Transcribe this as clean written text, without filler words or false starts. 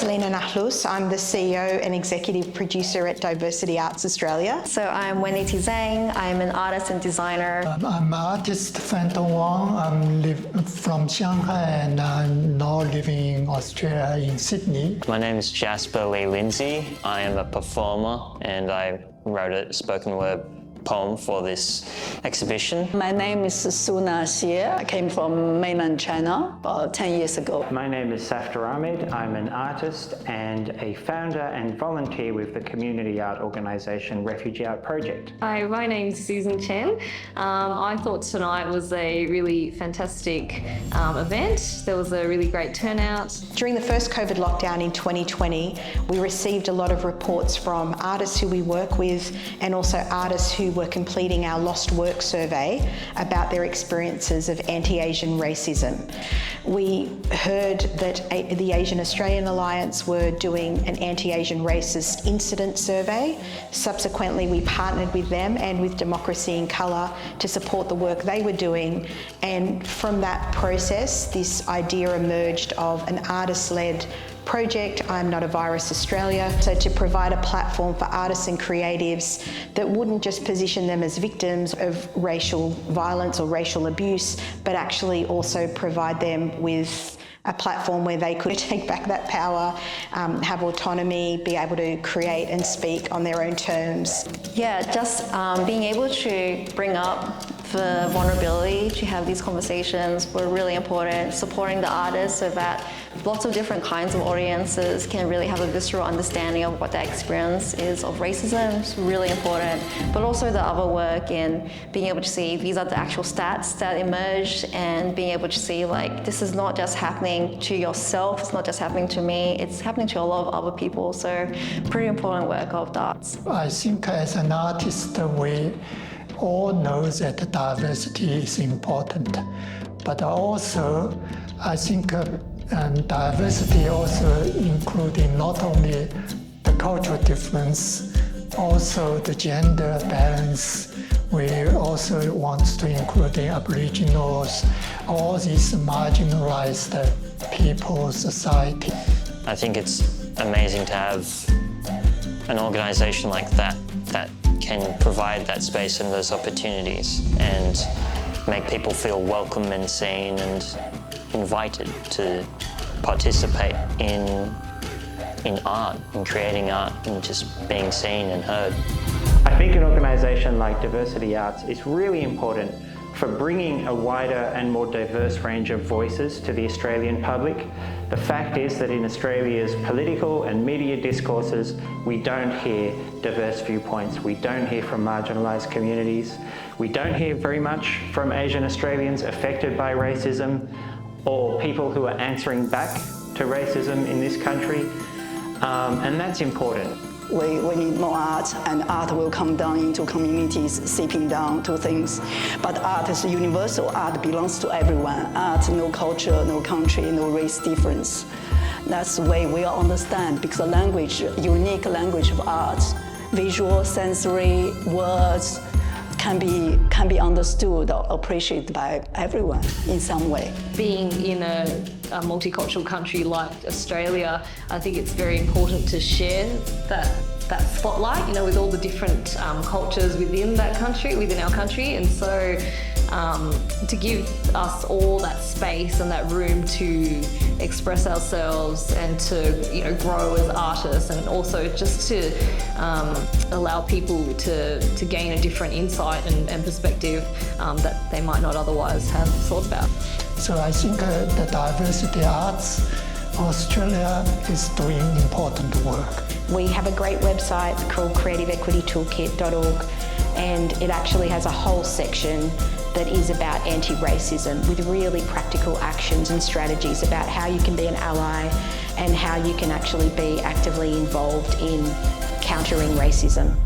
Rosalina Nahlus. I'm the CEO and Executive Producer at Diversity Arts Australia. So I'm Wendy Zhang. I'm an artist and designer. I'm artist Dongwang. I'm from Shanghai and I'm now living in Australia in Sydney. My name is Jasper Lee-Lindsay. I am a performer and I wrote a spoken word poem for this exhibition. My name is Suna Xie. I came from mainland China about 10 years ago. My name is Safdar Ahmed. I'm an artist and a founder and volunteer with the community art organisation Refugee Art Project. Hi, my name is Chen. I thought tonight was a really fantastic event. There was a really great turnout. During the first COVID lockdown in 2020, we received a lot of reports from artists who we work with and also artists who were completing our lost work survey about their experiences of anti-Asian racism. We heard that the Asian Australian Alliance were doing an anti-Asian racist incident survey. Subsequently, we partnered with them and with Democracy in Colour to support the work they were doing. And from that process, this idea emerged of an artist-led project, I'm Not a Virus Australia, so to provide a platform for artists and creatives that wouldn't just position them as victims of racial violence or racial abuse, but actually also provide them with a platform where they could take back that power, have autonomy, be able to create and speak on their own terms. Yeah, just being able to bring up the vulnerability to have these conversations were really important. Supporting the artists so that lots of different kinds of audiences can really have a visceral understanding of what their experience is of racism is really important. But also the other work in being able to see these are the actual stats that emerged and being able to see like this is not just happening to yourself, it's not just happening to me, it's happening to a lot of other people. So pretty important work of the arts. I think as an artist, we all know that diversity is important, but also I think diversity also including not only the cultural difference, also the gender balance. We also want to include the Aboriginals, all these marginalized people, society. I think it's amazing to have an organisation like that that can provide that space and those opportunities and make people feel welcome and seen and invited to participate in art, in creating art and just being seen and heard. I think an organisation like Diversity Arts is really important for bringing a wider and more diverse range of voices to the Australian public. The fact is that in Australia's political and media discourses, we don't hear diverse viewpoints. We don't hear from marginalised communities. We don't hear very much from Asian Australians affected by racism or people who are answering back to racism in this country, and that's important. We need more art, and art will come down into communities, seeping down to things. But art is universal. Art belongs to everyone. Art, no culture, no country, no race difference. That's the way we all understand, because the language, unique language of art, visual, sensory, words, can be understood or appreciated by everyone in some way. Being in a multicultural country like Australia, I think it's very important to share that spotlight, you know, with all the different cultures within that country, within our country, and so to give us all that space and that room to express ourselves and to, you know, grow as artists, and also just to allow people to gain a different insight and perspective that they might not otherwise have thought about. So I think the Diversity Arts Australia is doing important work. We have a great website called creativeequitytoolkit.org, and it actually has a whole section that is about anti-racism with really practical actions and strategies about how you can be an ally and how you can actually be actively involved in countering racism.